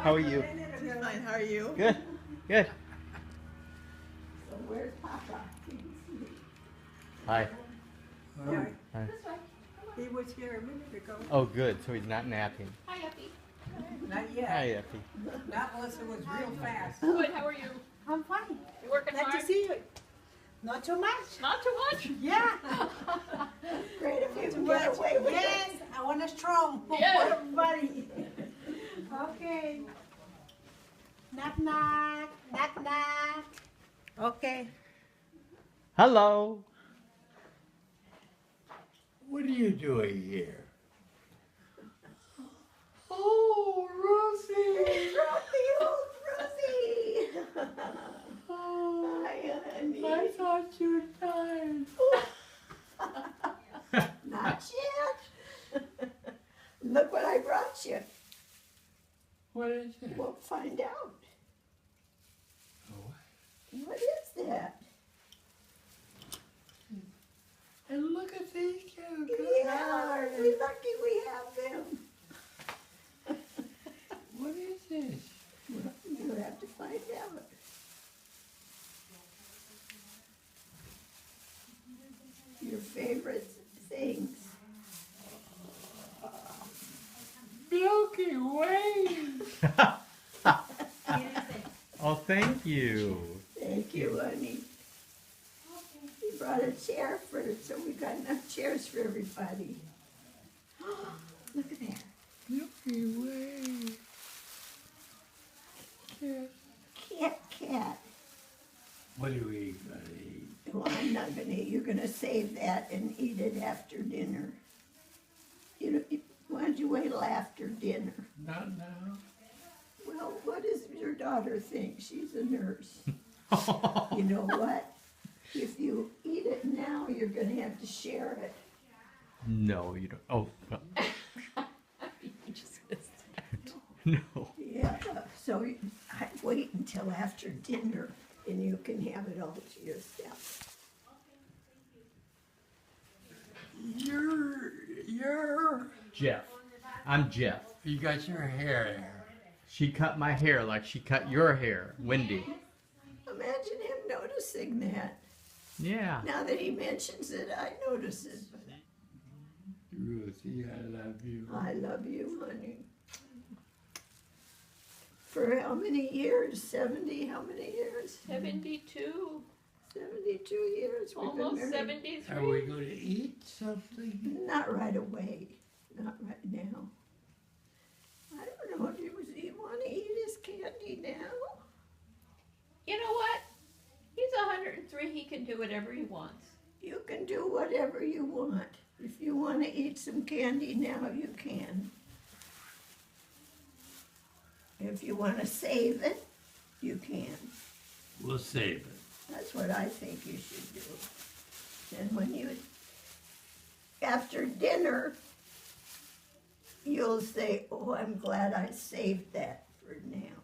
How are you? Fine, how are you? Good. Good. So where's Papa? Hi. Hi. Hi. He was here a minute ago. Oh, good. So he's not napping. Hi, Effie. Not yet. Hi, Effie. Not unless it was real fast. Good, how are you? I'm fine. You working Glad hard? to see you. Not too much. Not too much? Yeah. Great if you Too can much. get away with Yes, it. I want a strong Yeah. everybody. Okay. Knock knock. Knock knock. Okay. Hello. What are you doing here? Oh, Ruthie. Ruthie, old Ruthie. Oh, Hi, honey. I thought you died. Not yet. Look what I brought you. What is it? We'll find out. Oh, What is that? and look at these two. Yeah, aren't we lucky we have them? What is this? Well, you'll have to find out. Your favorite things. Milky Way. Oh, thank you. Thank you, honey. We brought a chair for it, so we got enough chairs for everybody. Look at that. Milky Way. Cat. What are we gonna eat? Well, I'm not gonna eat. You're gonna save that and eat it after dinner. You know, why don't you wait till after dinner? Not now. Well, what does your daughter think? She's a nurse. You know what? If you eat it now, you're gonna have to share it. No, you don't. Oh, well. You just missed it. No. Yeah, so I wait until after dinner and you can have it all to yourself. You're. Jeff. I'm Jeff. You got your hair there. She cut my hair like she cut your hair, Wendy. Imagine him noticing that. Yeah. Now that he mentions it, I notice it. Ruthie, I love you. I love you, honey. For how many years? 70? How many years? 72. 72 years. We've been Almost married. 73. Are we going to eat something? Not right away. Not right now. I don't know. Do you want to eat his candy now? You know what? He's 103. He can do whatever he wants. You can do whatever you want. If you want to eat some candy now, you can. If you want to save it, you can. We'll save it. That's what I think you should do. And when you, after dinner, you'll say, oh, I'm glad I saved that for now.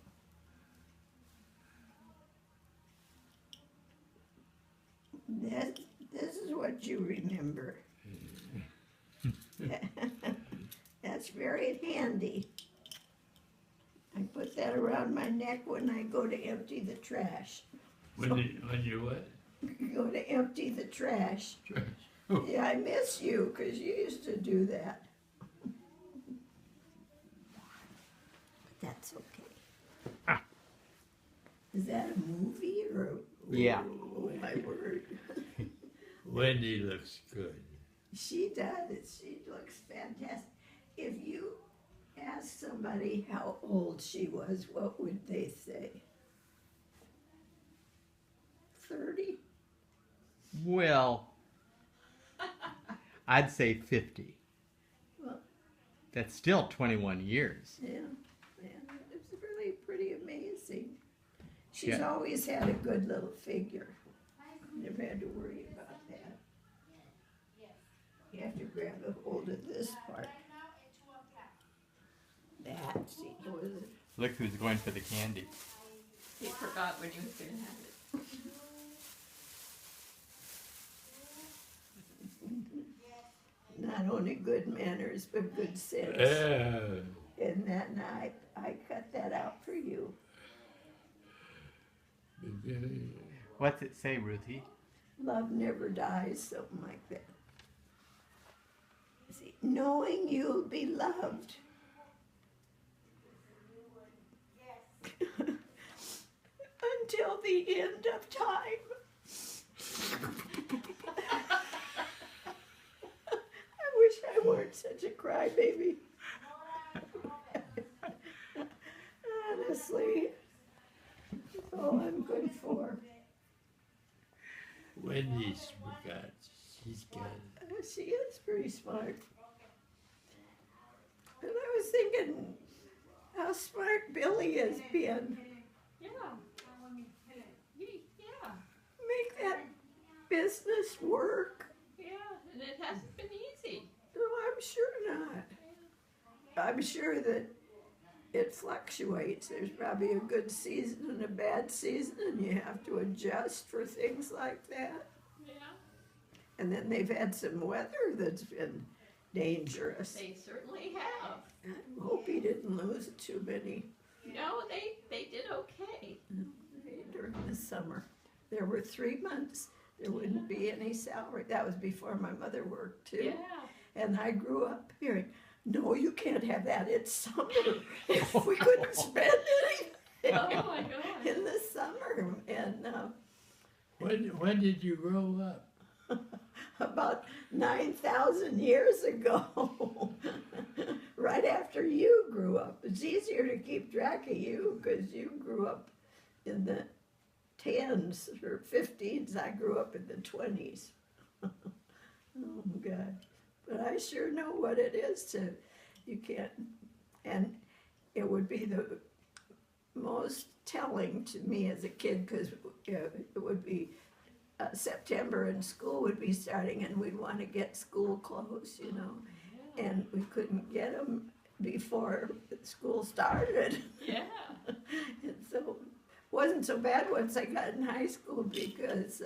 This is what you remember. That's very handy. I put that around my neck when I go to empty the trash. When you what? Go to empty the trash. Trash. Yeah, I miss you because you used to do that. But that's okay. Ah. Is that a movie or? Yeah. Oh my word. Wendy looks good. She does. She looks fantastic. If you ask somebody how old she was, what would they say? 30? Well, I'd say 50. Well, That's still 21 years. yeah. It's really pretty amazing. She's Yeah. always had a good little figure. Never had to worry about that. You have to grab a hold of this part. That, see, was it? Look who's going for the candy. He forgot when he was going to have it. not only good manners, but good sense. Yeah. And that night, I cut that out for you. What's it say, Ruthie? Love never dies, something like that. See, knowing you'll be loved. Until the end of time. I wish I weren't such a crybaby. Honestly, that's all I'm good for. Wendy's got, she's got She is pretty smart. And I was thinking how smart Billy has been. Yeah. Yeah. Make that business work. Yeah. And it hasn't been easy. No, I'm sure not. I'm sure that it fluctuates. There's probably a good season and a bad season, and you have to adjust for things like that. Yeah. And then they've had some weather that's been dangerous. They certainly have. I hope he didn't lose too many No, they did okay. during the summer. There were 3 months. There wouldn't be any salary. That was before my mother worked too. Yeah. And I grew up hearing, no, you can't have that. It's summer. If we couldn't spend anything Oh my God. in the summer. And when did you grow up? about 9,000 years ago, right after you grew up. It's easier to keep track of you because you grew up in the 10s or 15s. I grew up in the 20s. Oh, God. But I sure know what it is to, you can't, and it would be the most telling to me as a kid because it would be September and school would be starting and we'd want to get school clothes, you know, and we couldn't get them before school started. Yeah. And so it wasn't so bad once I got in high school because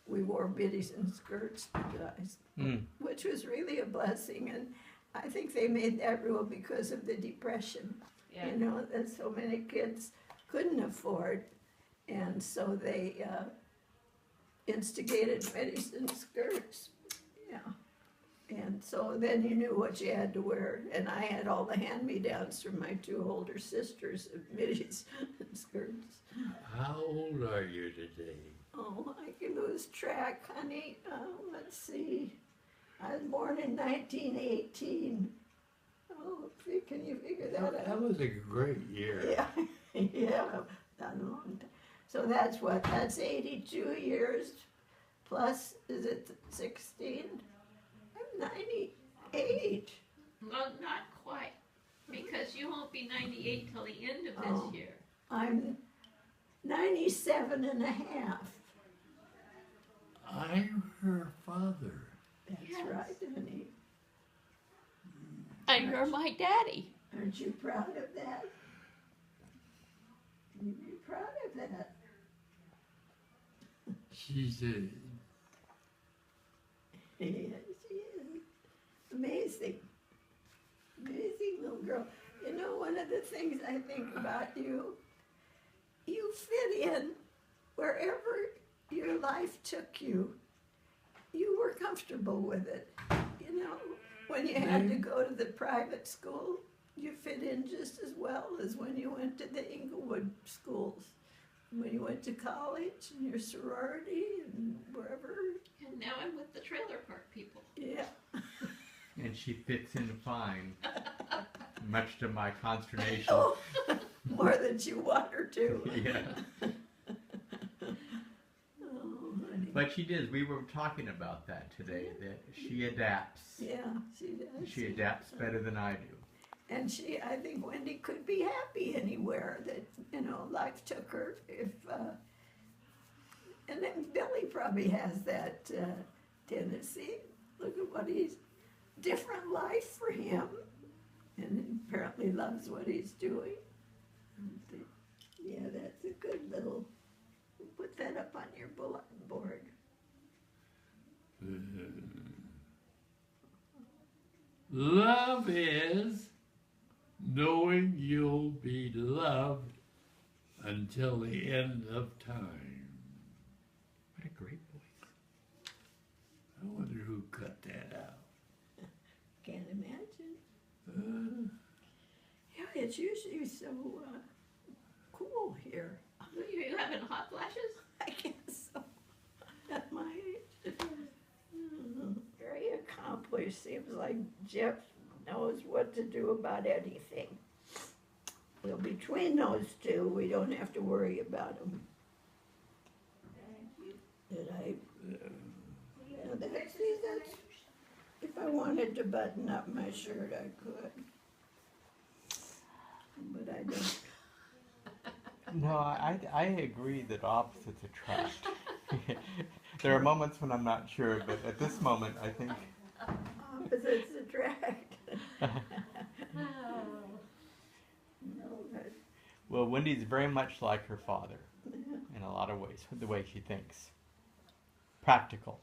we wore biddies and skirts to guys, which was really a blessing. And I think they made that rule because of the Depression, Yeah. you know, that so many kids couldn't afford. And so they instigated biddies and skirts, yeah. And so then you knew what you had to wear. And I had all the hand-me-downs from my 2 older sisters of middies and skirts. How old are you today? Oh, I can lose track, honey. Let's see. I was born in 1918. Oh, can you figure that That out? was a great year. Yeah, yeah, not a long time. So that's what, that's 82 years plus, is it 16? I'm 98. Well, not quite, because you won't be 98 till the end of Oh. this year. I'm 97 and a half. I'm her father. That's Yes. right, honey. And you're my daddy. Aren't you proud of that? You'd be proud of that. She's a, Yes, she is. Amazing. Amazing little girl. You know, one of the things I think about you, you fit in wherever your life took you. You were comfortable with it. You know, when you had to go to the private school, you fit in just as well as when you went to the Inglewood schools. When you went to college and your sorority and wherever. And now I'm with the trailer park people. Yeah. And she fits in fine, much to my consternation. Oh, more than you want her to. Yeah. Oh, honey. But she did. We were talking about that today, that she adapts. Yeah, she does. She adapts better than I do. And she, I think Wendy could be happy anywhere that, you know, life took her. If, and then Billy probably has that tendency. Look at what he's, different life for him. And apparently loves what he's doing. Yeah, that's a good little, put that up on your bulletin board. Love is knowing you'll be loved until the end of time. What a great voice. I wonder who cut that out. Can't imagine. Yeah, it's usually so cool here. You having hot flashes? I guess so. At my age. Very accomplished. Seems like Jeff knows what to do about anything. Well, between those two, we don't have to worry about them. And that's, if I wanted to button up my shirt, I could. But I don't. No, I agree that opposites attract. There are moments when I'm not sure, but at this moment, I think. Opposites attract. No, but Well, Wendy's very much like her father in a lot of ways, the way she thinks. Practical,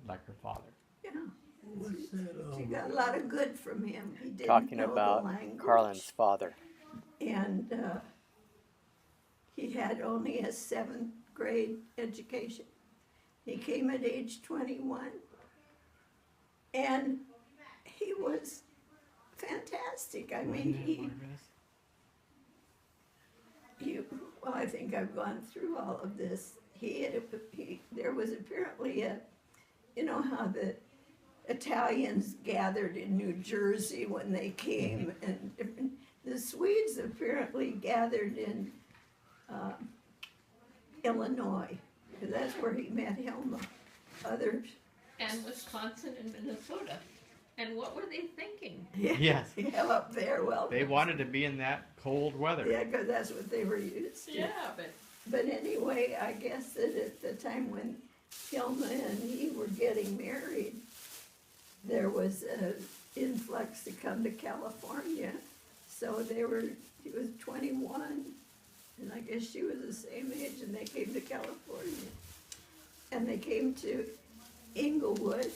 like her father. yeah. What's that She all got a lot of good from him. He didn't Talking know about the language. Carlin's father. And he had only a 7th grade education. He came at age 21, and he was fantastic. I mean, well, I think I've gone through all of this. There was apparently you know how the Italians gathered in New Jersey when they came, and the Swedes apparently gathered in Illinois, because that's where he met Hilma. Others, And Wisconsin and Minnesota. And what were they thinking? Yes. yeah, up there. Well, They wanted to be in that cold weather. yeah, because that's what they were used to. Yeah, but But anyway, I guess that at the time when Hilma and he were getting married, there was an influx to come to California. So he was 21, and I guess she was the same age, and they came to California. And they came to Inglewood.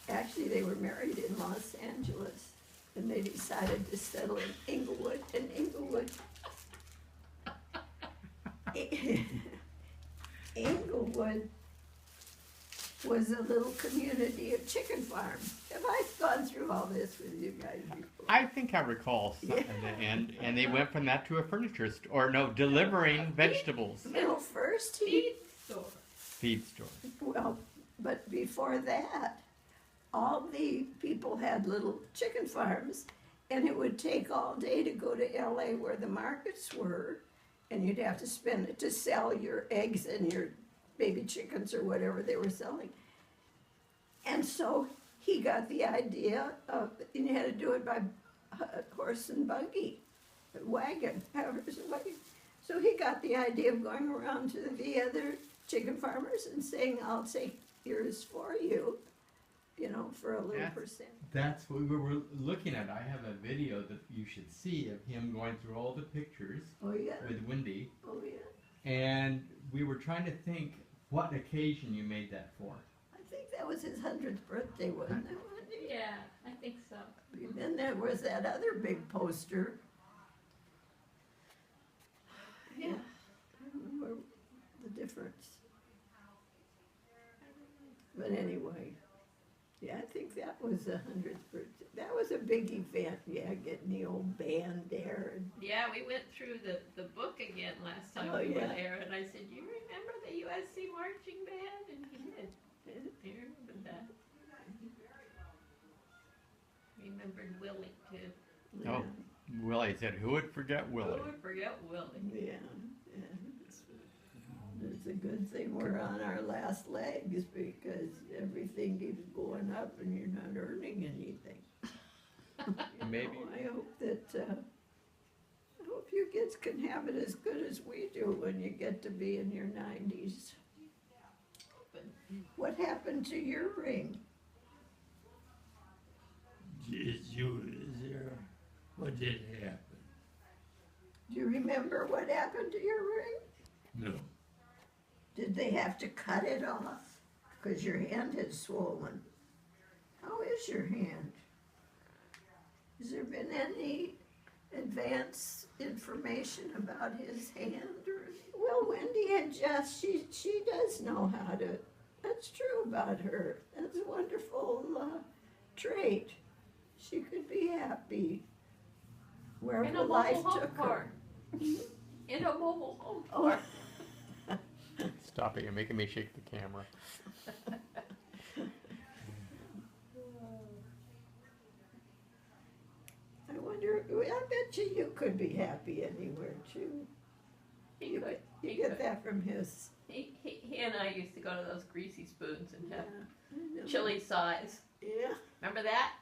Actually, they were married in Los Angeles, and they decided to settle in Inglewood, and Inglewood was a little community of chicken farms. Have I gone through all this with you guys before? I think I recall something, and they went from that to a furniture store, or no, delivering vegetables. Well, first feed store. Feed store. well, but before that, all the people had little chicken farms, and it would take all day to go to LA where the markets were, and you'd have to spend it to sell your eggs and your baby chickens or whatever they were selling. And so he got the idea of, and you had to do it by horse and buggy, wagon, however it was a wagon. So he got the idea of going around to the other chicken farmers and saying, I'll take yours for you, for a little percent. That's what we were looking at. I have a video that you should see of him going through all the pictures Oh, yeah. with Wendy, Oh, yeah. and we were trying to think what occasion you made that for. I think that was his 100th birthday, wasn't it? Wendy? Yeah, I think so. And then there was that other big poster. Yeah. I don't remember the difference. But anyway, yeah, I think that was the 100th birthday. That was a big event, yeah, getting the old band there. Yeah, we went through the book again last time Oh, we were yeah. there, and I said, "You remember the USC marching band?" And he did. He remembered that. Remembered Willie too. Oh, Willie said, who would forget Willie? Who would forget Willie? Yeah, yeah. It's a good thing we're on our last legs because everything keeps going up and you're not earning anything. Maybe. I hope that, I hope you kids can have it as good as we do when you get to be in your 90s. What happened to your ring? What did happen? Do you remember what happened to your ring? No. Did they have to cut it off? Because your hand had swollen. How is your hand? Has there been any advance information about his hand or anything? Well, Wendy had just, she does know how to, that's true about her. That's a wonderful trait. She could be happy In wherever a life mobile home took her. park. In a mobile home Oh. park. Stop it, you're making me shake the camera. I wonder, I bet you could be happy anywhere too. He You, could. you He get could. that from his. He and I used to go to those greasy spoons and have Yeah. chili size. Yeah. Remember that?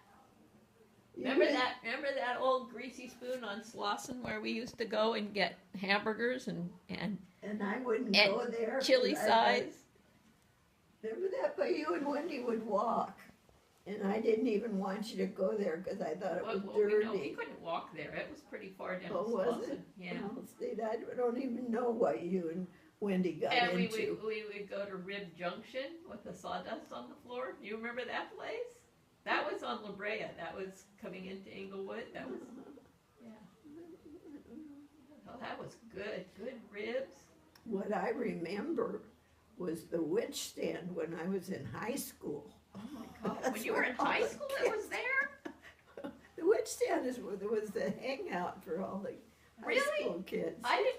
Remember that old greasy spoon on Slauson where we used to go and get hamburgers and And I wouldn't And go there. chili 'cause size? Remember that? But you and Wendy would walk. And I didn't even want you to go there because I thought it was Well, dirty. we couldn't walk there. It was pretty far down Oh, was it? Slauson. Yeah. Well, see, I don't even know what you and Wendy got And we into. would go to Rib Junction with the sawdust on the floor. Do you remember that place? That was on La Brea. That was coming into Inglewood. That was, yeah. Oh, that was good. Good ribs. What I remember was the witch stand when I was in high school. Oh my God. That's When you were in where all high the school, it was kids- there? The witch stand is where there was the hangout for all the high Really? school kids. I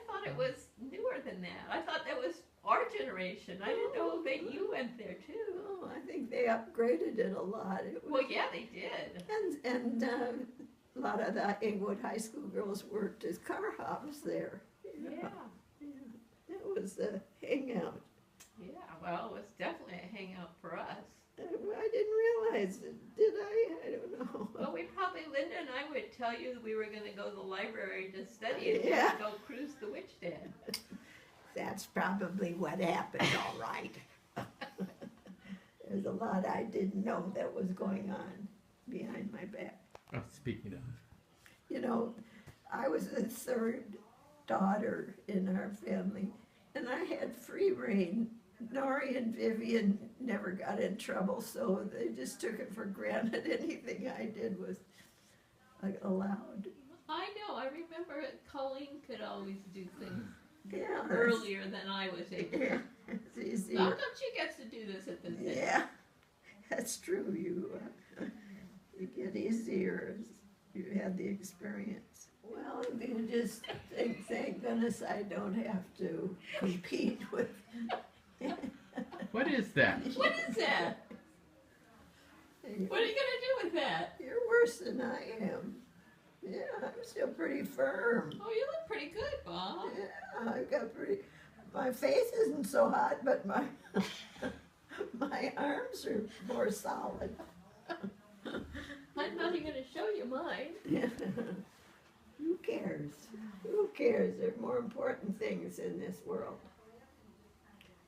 thought it was newer than that. I thought that was our generation. I didn't know that you went there too. Oh, I think they upgraded it a lot. It was, Well, yeah, they did. and a lot of the Inglewood High School girls worked as car hops there. Yeah. It was a hangout. Yeah, well, it was definitely a hangout for us. I didn't realize it, did I? I don't know. Well, Linda and I would tell you that we were going to go to the library to study and Yeah. go cruise the witch den. That's probably what happened, all right. There's a lot I didn't know that was going on behind my back. Oh, speaking of. You know, I was the third daughter in our family, and I had free reign. Nori and Vivian never got in trouble, so they just took it for granted. Anything I did was allowed. I know, I remember Colleen could always do things Yeah. earlier than I was able to. Yeah, it's easier. How come she gets to do this at this age? Yeah, that's true. You get easier as you have the experience. Well, you just think, thank goodness I don't have to compete with. What is that? What is that? What are you going to do with that? You're worse than I am. Yeah, I'm still pretty firm. Oh, you look pretty good, Bob. Yeah, I've got pretty. My face isn't so hot, but my my arms are more solid. I'm not even going to show you mine. Who cares? Who cares? There are more important things in this world.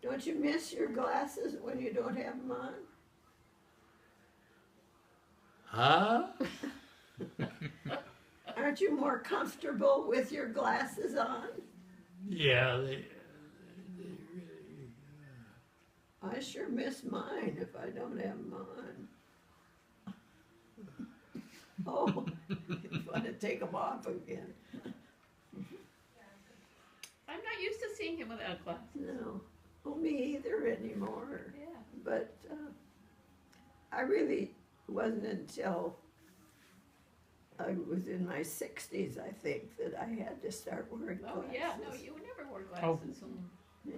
Don't you miss your glasses when you don't have them on? Huh? Aren't you more comfortable with your glasses on? Yeah, they really. I sure miss mine if I don't have them on. Oh, you want to take them off again? I'm not used to seeing him without glasses. No, well, me either anymore. Yeah. But I really wasn't until I was in my 60s, I think, that I had to start wearing Oh, glasses. yeah. No, you never wore glasses. Yeah.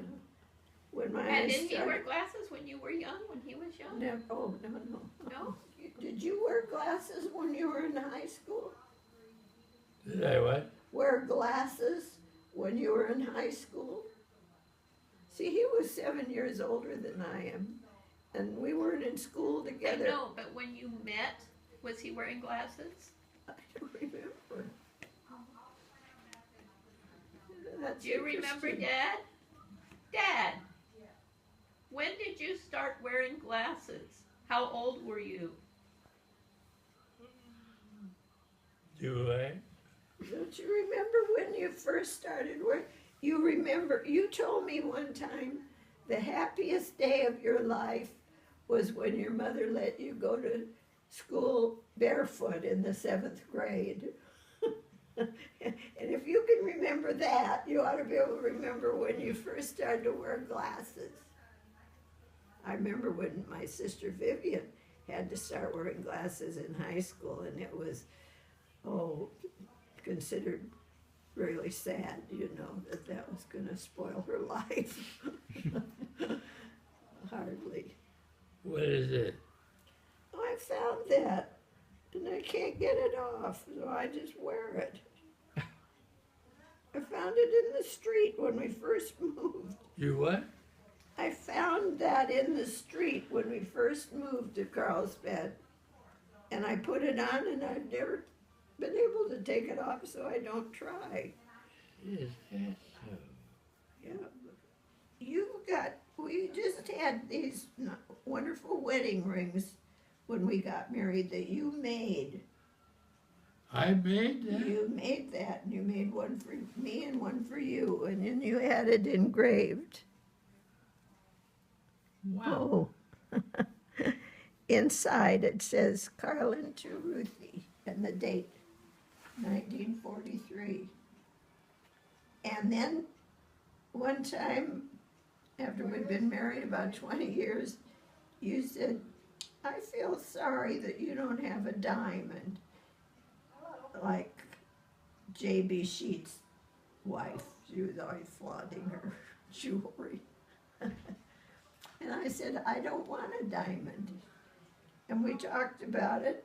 When my And eyes didn't he wear started. glasses when you were young, when he was young? No, oh, no. No? Did you wear glasses when you were in high school? Did I what? Wear glasses when you were in high school? See, he was 7 years older than I am, and we weren't in school I together. know, but when you met, was he wearing glasses? I don't remember. That's Do you remember, interesting. Dad? Dad, when did you start wearing glasses? How old were you? Do I? Don't you remember when you first started wearing? You remember, you told me one time the happiest day of your life was when your mother let you go to school barefoot in the 7th grade. And if you can remember that, you ought to be able to remember when you first started to wear glasses. I remember when my sister Vivian had to start wearing glasses in high school, and it was, considered really sad, you know, that was going to spoil her life. Hardly. What is it? Oh, I found that, and I can't get it off, so I just wear it. I found it in the street when we first moved. You what? I found that in the street when we first moved to Carlsbad, and I put it on, and I've never been able to take it off, so I don't try. Is that so? Yeah. We just had these wonderful wedding rings when we got married that you made. I made that? You made that, and you made one for me and one for you, and then you had it engraved. Wow. Oh. Inside it says Carlin to Ruthie, and the date, 1943. And then one time, after we'd been married about 20 years, you said, I feel sorry that you don't have a diamond like J.B. Sheets' wife. She was always flaunting her jewelry. And I said, I don't want a diamond. And we talked about it,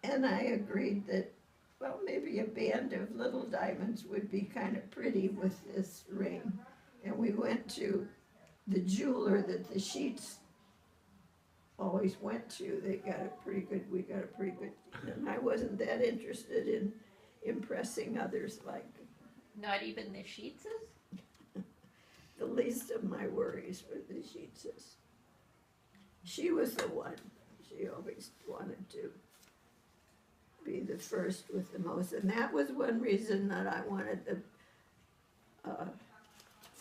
and I agreed that, well, maybe a band of little diamonds would be kind of pretty with this ring. And we went to the jeweler that the Sheets always went to. We got a pretty good, and I wasn't that interested in impressing others like. Not even the Sheetses? The least of my worries were the Sheetses. She was the one. She always wanted to be the first with the most. And that was one reason that I wanted the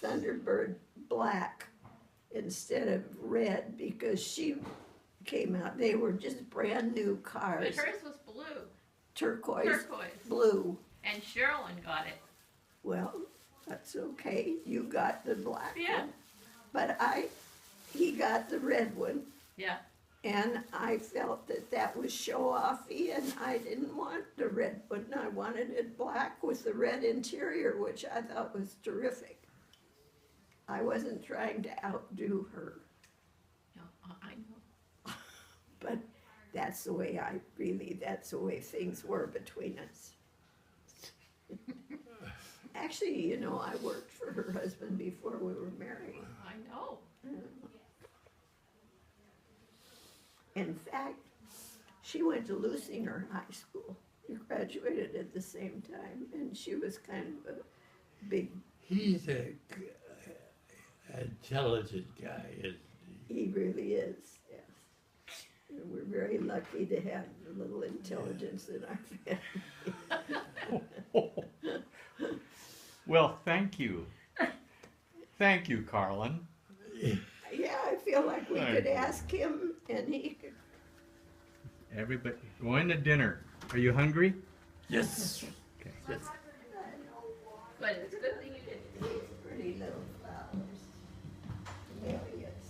Thunderbird black instead of red, because she came out. They were just brand new cars. But hers was blue. Turquoise. Blue. And Sherilyn got it. Well, that's okay. You got the black Yeah. one. But he got the red one. Yeah. And I felt that was show-offy, and I didn't want the red one. I wanted it black with the red interior, which I thought was terrific. I wasn't trying to outdo her, No, I know. but that's the way that's the way things were between us. Actually, you know, I worked for her husband before we were married. I know. In fact, she went to Lucinger High School. We graduated at the same time, and she was kind of a big. He's a intelligent guy, isn't he? He really is, yes. And we're very lucky to have a little intelligence in our family. Well, thank you. Thank you, Carlin. Yeah, I feel like we could ask him, and he could. Everybody, going to dinner. Are you hungry? Yes. Okay. Yes. But it's a good thing you did. These pretty little flowers. Dahlias.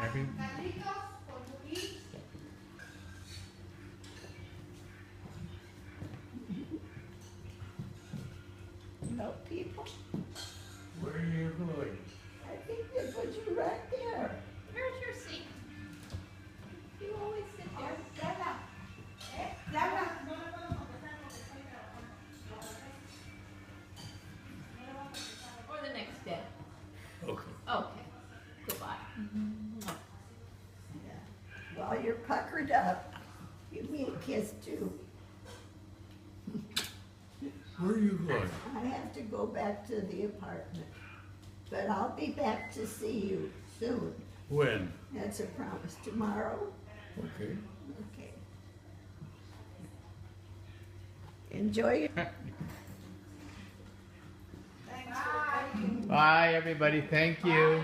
Every, No people. Where are you going? I think they put you right there. Where's your seat? You always sit there. Or the next day. Okay. Okay. Goodbye. While you're puckered up, give me a kiss too. Where are you going? I have to go back to the apartment, but I'll be back to see you soon. When? That's a promise. Tomorrow? Okay. Okay. Enjoy your... Bye, everybody. Thank you.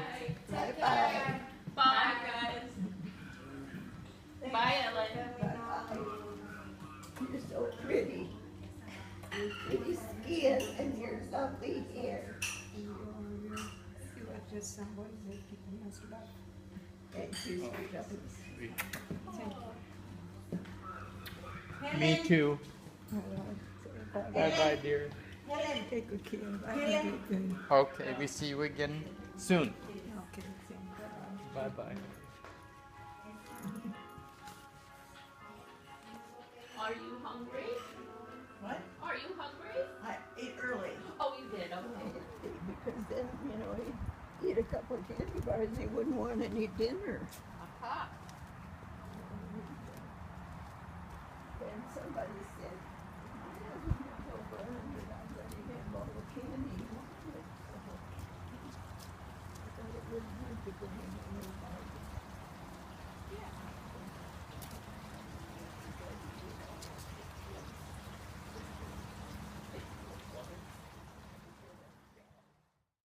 Bye bye. Bye, guys. Bye, Ellen. Bye. You're so pretty. Your pretty skin and your lovely hair. Just somebody that people must love. Thank you, sweetheart. Me too. Bye bye, dear. Helen. Take good care. Helen. Okay, we see you again soon. Okay, Bye bye. Are you hungry? What? Are you hungry? I ate early. Oh, you did, okay. Because then, he'd eat a couple of candy bars, he wouldn't want any dinner. Aha. And somebody said, my husband was over 100, I'm letting him have all the candy he wanted. I thought it wouldn't hurt to bring him a new bottle